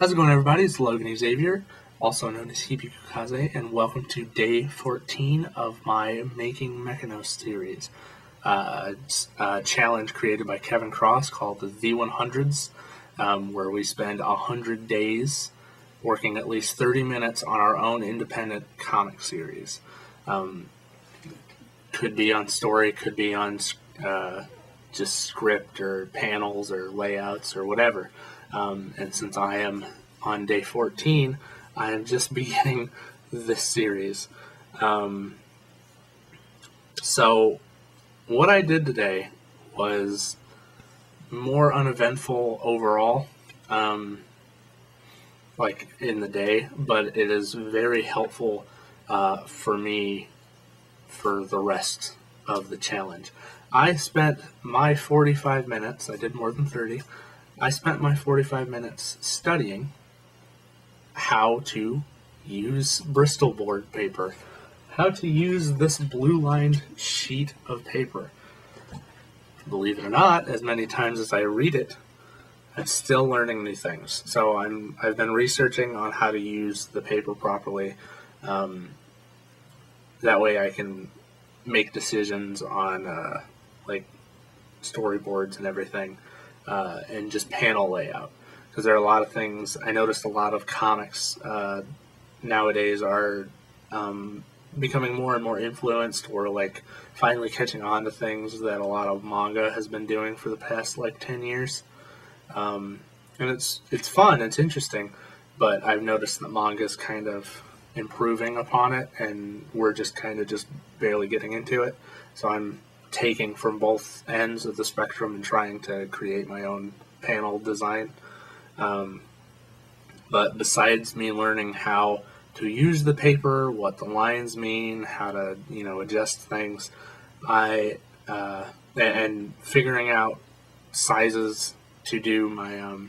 How's it going, everybody? It's Logan Xavier, also known as Hibikukaze, and welcome to day 14 of my Making MechaNos series. It's a challenge created by Kevin Cross called the V100s, where we spend 100 days working at least 30 minutes on our own independent comic series. Could be on story, could be on just script or panels or layouts or whatever. And since I am on day 14, I am just beginning this series. So what I did today was more uneventful overall, like in the day, but it is very helpful for me for the rest of the challenge. I spent my 45 minutes, I did more than 30, I spent my 45 minutes studying how to use Bristol board paper, how to use this blue-lined sheet of paper. Believe it or not, as many times as I read it, I'm still learning new things. So I've been researching on how to use the paper properly. That way I can make decisions on like storyboards and everything, and just panel layout. Because there are a lot of things, I noticed a lot of comics nowadays are becoming more and more influenced, or like finally catching on to things that a lot of manga has been doing for the past like 10 years. And it's fun, it's interesting, but I've noticed that manga is kind of improving upon it, and we're just kind of just barely getting into it. So I'm taking from both ends of the spectrum and trying to create my own panel design. But besides me learning how to use the paper, what the lines mean, how to adjust things, and figuring out sizes to do my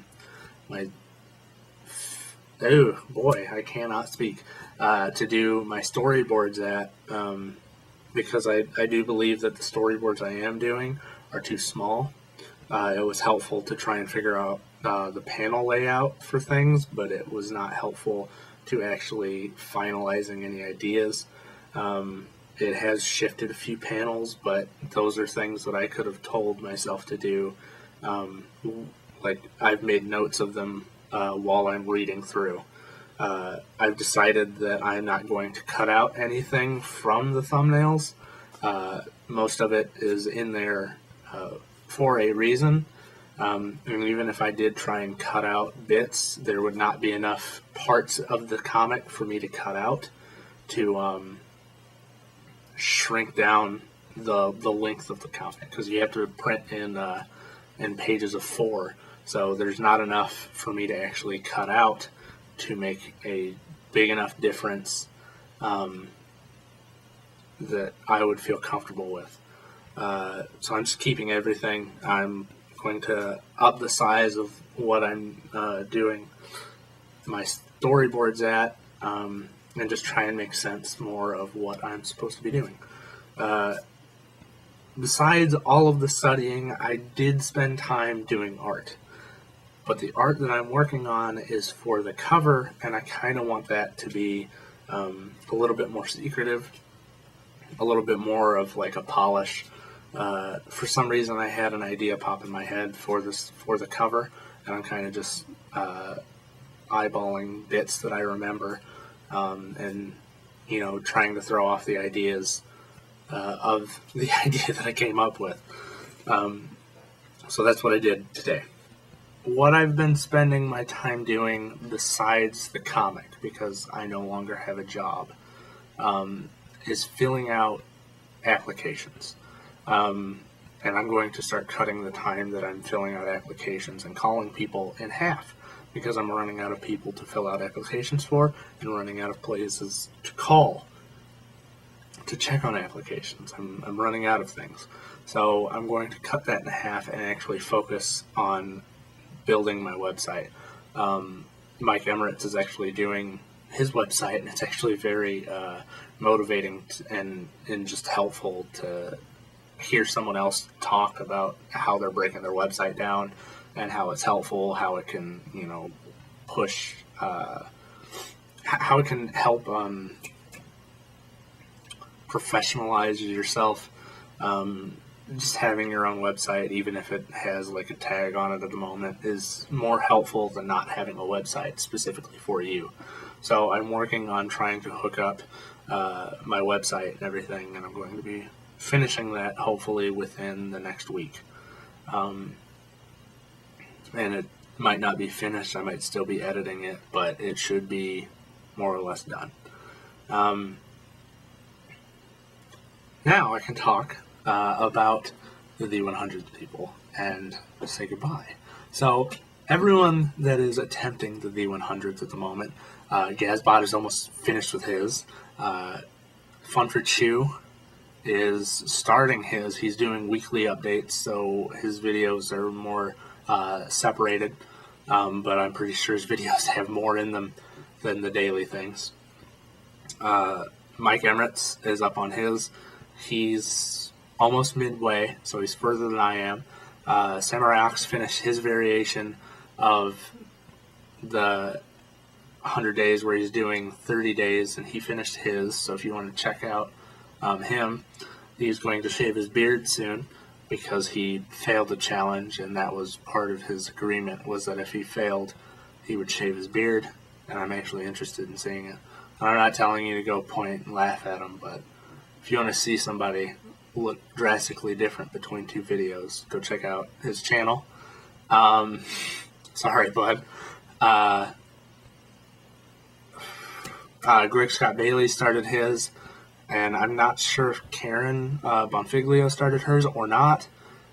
oh boy, I cannot speak, to do my storyboards at, because I do believe that the storyboards I am doing are too small. It was helpful to try and figure out the panel layout for things, but it was not helpful to actually finalizing any ideas. It has shifted a few panels, but those are things that I could have told myself to do. Like I've made notes of them while I'm reading through. I've decided that I'm not going to cut out anything from the thumbnails. Most of it is in there for a reason. And even if I did try and cut out bits, there would not be enough parts of the comic for me to cut out to shrink down the length of the comic, because you have to print in pages of 4. So there's not enough for me to actually cut out to make a big enough difference that I would feel comfortable with. So I'm just keeping everything. I'm going to up the size of what I'm doing my storyboards at, and just try and make sense more of what I'm supposed to be doing. Besides all of the studying, I did spend time doing art. But the art that I'm working on is for the cover, and I kind of want that to be a little bit more secretive, a little bit more of like a polish. For some reason, I had an idea pop in my head for the cover, and I'm kind of just eyeballing bits that I remember, and trying to throw off the ideas of the idea that I came up with. So that's what I did today. What I've been spending my time doing besides the comic, because I no longer have a job, is filling out applications. And I'm going to start cutting the time that I'm filling out applications and calling people in half, because I'm running out of people to fill out applications for and running out of places to call to check on applications. I'm running out of things. So I'm going to cut that in half and actually focus on building my website. Mike Emeritz is actually doing his website, and it's actually very motivating and just helpful to hear someone else talk about how they're breaking their website down and how it's helpful, how it can push, how it can help professionalize yourself. Just having your own website, even if it has like a tag on it at the moment, is more helpful than not having a website specifically for you. So I'm working on trying to hook up my website and everything, and I'm going to be finishing that hopefully within the next week. And it might not be finished, I might still be editing it, but it should be more or less done. Now I can talk about the V100 people and say goodbye. So everyone that is attempting the V100s at the moment, Gazbot is almost finished with his. Fun for Chew is starting his. He's doing weekly updates, so his videos are more separated, but I'm pretty sure his videos have more in them than the daily things. Mike Emeritz is up on his. He's almost midway, so he's further than I am. Samurai Ox finished his variation of the 100 days where he's doing 30 days, and he finished his. So if you want to check out him, he's going to shave his beard soon because he failed the challenge, and that was part of his agreement, was that if he failed, he would shave his beard, and I'm actually interested in seeing it. I'm not telling you to go point and laugh at him, but if you want to see somebody look drastically different between two videos, go check out his channel. Sorry, bud. Greg Scott Bailey started his, and I'm not sure if Karen Bonfiglio started hers or not.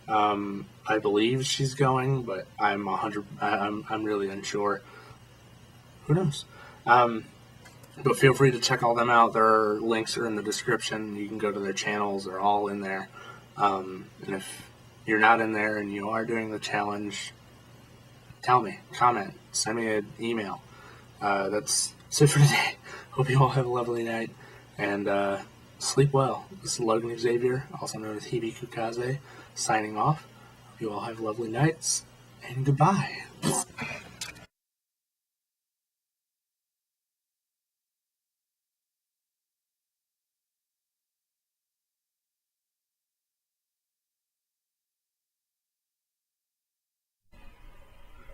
I believe she's going, but I'm really unsure. Who knows? But feel free to check all them out. Their links are in the description. You can go to their channels. They're all in there. And if you're not in there and you are doing the challenge, tell me, comment, send me an email. That's it for today. Hope you all have a lovely night, and sleep well. This is Logan Xavier, also known as Hibi Kukaze, signing off. Hope you all have lovely nights, and goodbye.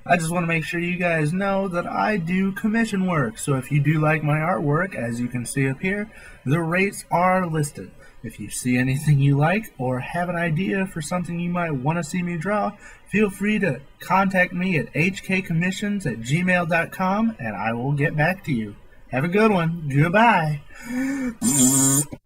I just want to make sure you guys know that I do commission work, so if you do like my artwork, as you can see up here, the rates are listed. If you see anything you like or have an idea for something you might want to see me draw, feel free to contact me at hkcommissions@gmail.com and I will get back to you. Have a good one. Goodbye.